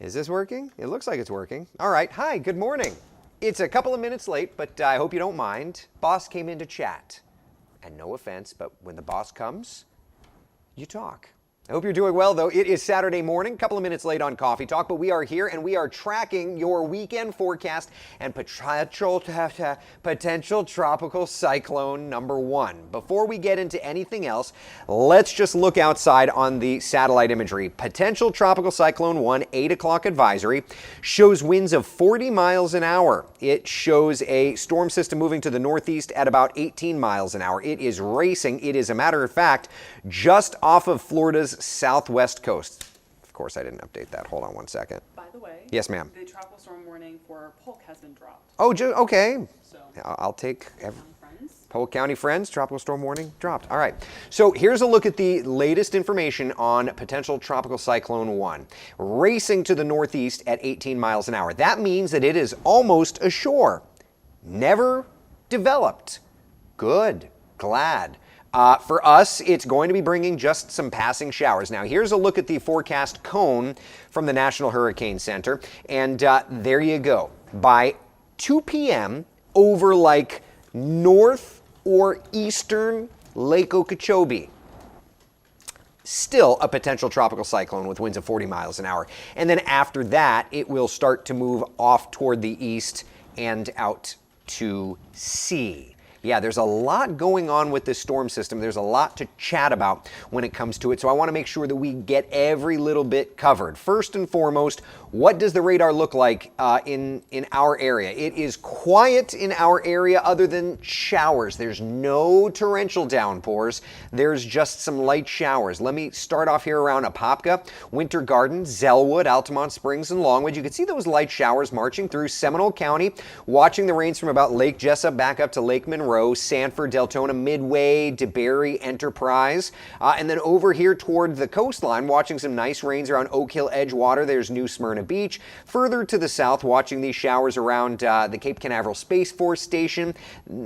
Is this working? It looks like it's working. All right. Hi, good morning. It's a couple of minutes late, but I hope you don't mind. Boss came in to chat. And no offense, but when the boss comes, you talk. I hope you're doing well, though. It is Saturday morning, a couple of minutes late on Coffee Talk, but we are here and we are tracking your weekend forecast and potential tropical cyclone number 1. Before we get into anything else, let's just look outside on the satellite imagery. Potential tropical cyclone 1, 8 o'clock advisory, shows winds of 40 miles an hour. It shows a storm system moving to the northeast at about 18 miles an hour. It is racing. It is, a matter of fact, just off of Florida's southwest coast. Of course, I didn't update that. Hold on one second. By the way, yes, ma'am. The tropical storm warning for Polk has been dropped. Oh, okay. So I'll take Polk County friends. Tropical storm warning dropped. All right. So here's a look at the latest information on potential tropical cyclone 1, racing to the northeast at 18 miles an hour. That means that it is almost ashore. Never developed. Good. Glad. For us, it's going to be bringing just some passing showers. Now, here's a look at the forecast cone from the National Hurricane Center, and there you go. By 2 p.m., over like north or eastern Lake Okeechobee, still a potential tropical cyclone with winds of 40 miles an hour. And then after that, it will start to move off toward the east and out to sea. Yeah, there's a lot going on with this storm system. There's a lot to chat about when it comes to it, so I want to make sure that we get every little bit covered. First and foremost, what does the radar look like in our area? It is quiet in our area other than showers. There's no torrential downpours. There's just some light showers. Let me start off here around Apopka, Winter Garden, Zellwood, Altamont Springs, and Longwood. You can see those light showers marching through Seminole County, watching the rains from about Lake Jessup back up to Lake Monroe, Sanford, Deltona, Midway, DeBerry, Enterprise, and then over here toward the coastline, watching some nice rains around Oak Hill, Edgewater. There's New Smyrna Beach. Further to the south, watching these showers around the Cape Canaveral Space Force Station,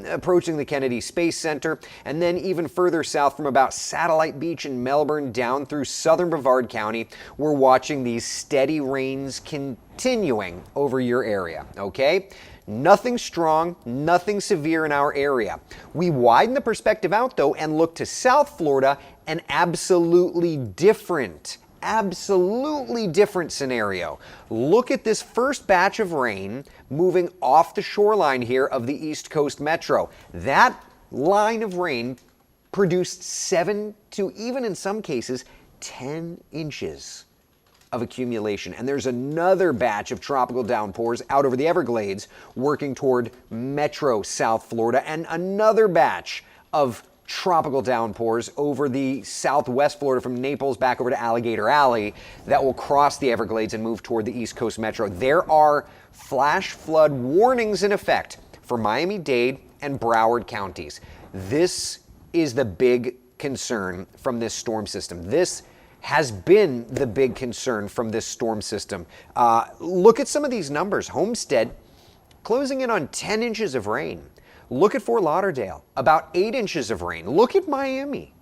approaching the Kennedy Space Center, and then even further south from about Satellite Beach in Melbourne down through southern Brevard County, we're watching these steady rains continuing over your area, okay? Nothing strong, nothing severe in our area. We widen the perspective out, though, and look to South Florida, an absolutely different scenario. Look at this first batch of rain moving off the shoreline here of the East Coast Metro. That line of rain produced 7 to even in some cases 10 inches of accumulation. And there's another batch of tropical downpours out over the Everglades working toward Metro South Florida, and another batch of tropical downpours over the southwest Florida from Naples back over to Alligator Alley that will cross the Everglades and move toward the East Coast Metro. There are flash flood warnings in effect for Miami-Dade and Broward counties. This is the big concern from this storm system. This has been the big concern from this storm system. Look at some of these numbers. Homestead closing in on 10 inches of rain. Look at Fort Lauderdale, about 8 inches of rain. Look at Miami.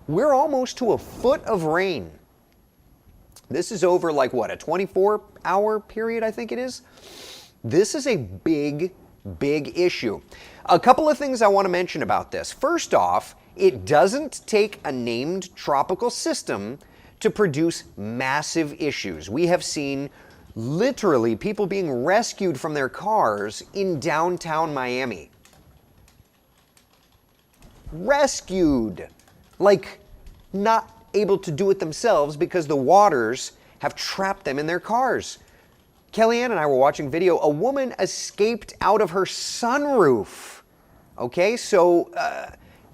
We're almost to a foot of rain. This is over like what, a 24-hour period, I think it is? This is a big issue. A couple of things I want to mention about this. First off, it doesn't take a named tropical system to produce massive issues. We have seen literally people being rescued from their cars in downtown Miami. Rescued! Like, not able to do it themselves because the waters have trapped them in their cars. Kellyanne and I were watching video. A woman escaped out of her sunroof. Okay, so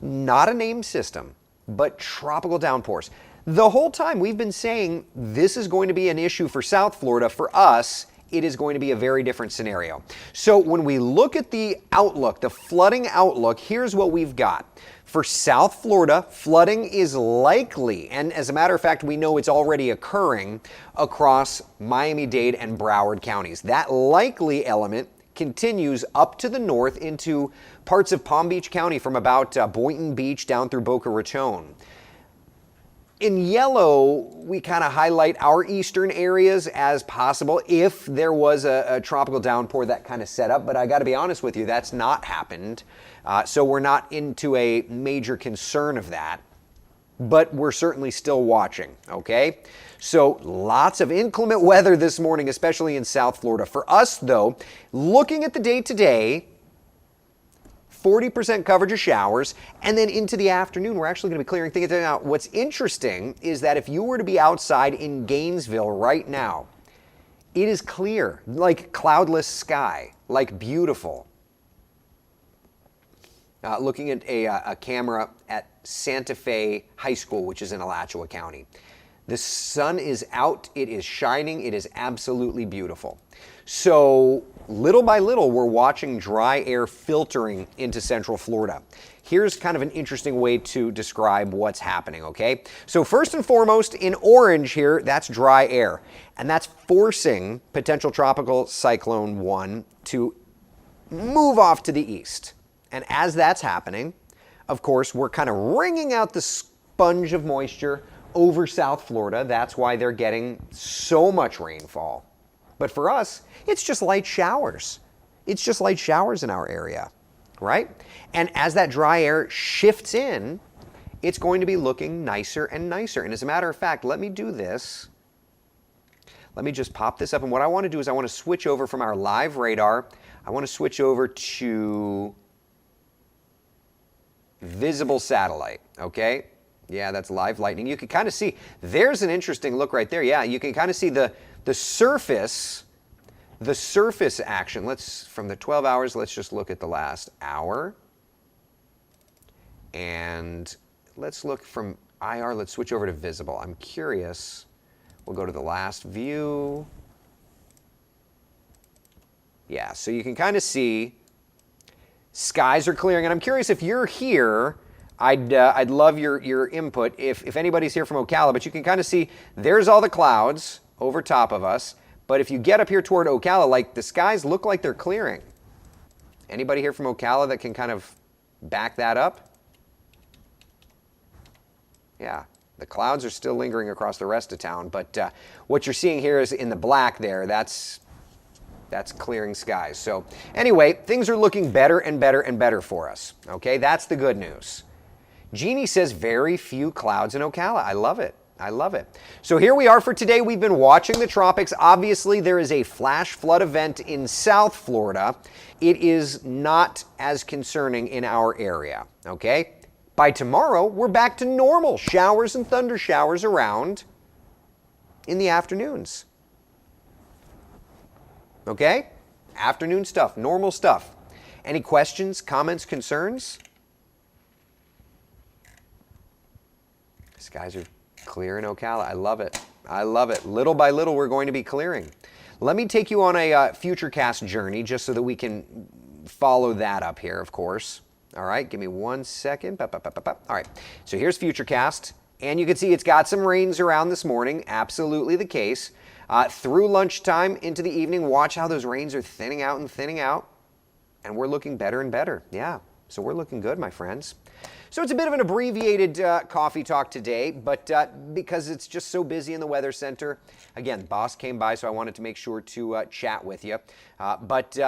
not a named system, but tropical downpours. The whole time we've been saying this is going to be an issue for South Florida. For us, it is going to be a very different scenario. So when we look at the outlook, the flooding outlook, here's what we've got. For South Florida, flooding is likely, and as a matter of fact, we know it's already occurring across Miami-Dade and Broward counties. That likely element continues up to the north into parts of Palm Beach County from about Boynton Beach down through Boca Raton. In yellow, we kind of highlight our eastern areas as possible if there was a tropical downpour that kind of set up, but I got to be honest with you, that's not happened. So we're not into a major concern of that, but we're certainly still watching, okay? So lots of inclement weather this morning, especially in South Florida. For us, though, looking at the day today, 40% coverage of showers, and then into the afternoon, we're actually going to be clearing things out. What's interesting is that if you were to be outside in Gainesville right now, it is clear, like cloudless sky, like beautiful. Looking at a camera at Santa Fe High School, which is in Alachua County. The sun is out, it is shining, it is absolutely beautiful. So little by little, we're watching dry air filtering into Central Florida. Here's kind of an interesting way to describe what's happening, okay? So first and foremost, in orange here, that's dry air. And that's forcing potential tropical cyclone 1 to move off to the east. And as that's happening, of course, we're kind of wringing out the sponge of moisture over South Florida. That's why they're getting so much rainfall. But for us, it's just light showers. It's just light showers in our area, right? And as that dry air shifts in, it's going to be looking nicer and nicer. And as a matter of fact, let me do this. Let me just pop this up. And what I want to do is I want to switch over from our live radar. I want to switch over to visible satellite, okay? Yeah, that's live lightning. You can kind of see, there's an interesting look right there. Yeah, you can kind of see the surface action. From the 12 hours, let's just look at the last hour. And let's look from IR, let's switch over to visible. I'm curious. We'll go to the last view. Yeah, so you can kind of see skies are clearing. And I'm curious if you're here, I'd love your input if anybody's here from Ocala, but you can kind of see there's all the clouds over top of us. But if you get up here toward Ocala, like the skies look like they're clearing. Anybody here from Ocala that can kind of back that up? Yeah, the clouds are still lingering across the rest of town, but what you're seeing here is in the black there, that's clearing skies. So anyway, things are looking better and better and better for us. Okay, that's the good news. Jeannie says very few clouds in Ocala. I love it. I love it. So here we are for today. We've been watching the tropics. Obviously, there is a flash flood event in South Florida. It is not as concerning in our area. Okay? By tomorrow, we're back to normal showers and thunder showers around in the afternoons. Okay? Afternoon stuff, normal stuff. Any questions, comments, concerns? Skies are clear in Ocala. I love it. I love it. Little by little, we're going to be clearing. Let me take you on a Futurecast journey just so that we can follow that up here, of course. All right, give me 1 second. All right, so here's Futurecast. And you can see it's got some rains around this morning. Absolutely the case. Through lunchtime into the evening, watch how those rains are thinning out and thinning out. And we're looking better and better. Yeah, so we're looking good, my friends. So it's a bit of an abbreviated coffee talk today, but because it's just so busy in the Weather Center. Again, boss came by, so I wanted to make sure to chat with you. But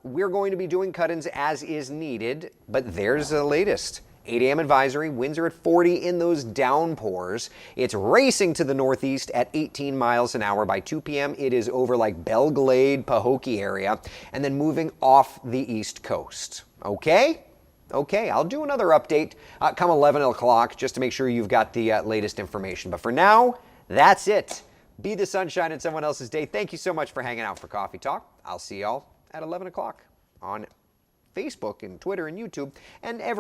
we're going to be doing cut-ins as is needed, but there's the latest. 8 a.m. advisory, winds are at 40 in those downpours. It's racing to the northeast at 18 miles an hour. By 2 p.m., it is over like Belle Glade, Pahokee area, and then moving off the east coast. Okay? Okay, I'll do another update come 11 o'clock just to make sure you've got the latest information. But for now, that's it. Be the sunshine in someone else's day. Thank you so much for hanging out for Coffee Talk. I'll see y'all at 11 o'clock on Facebook and Twitter and YouTube and every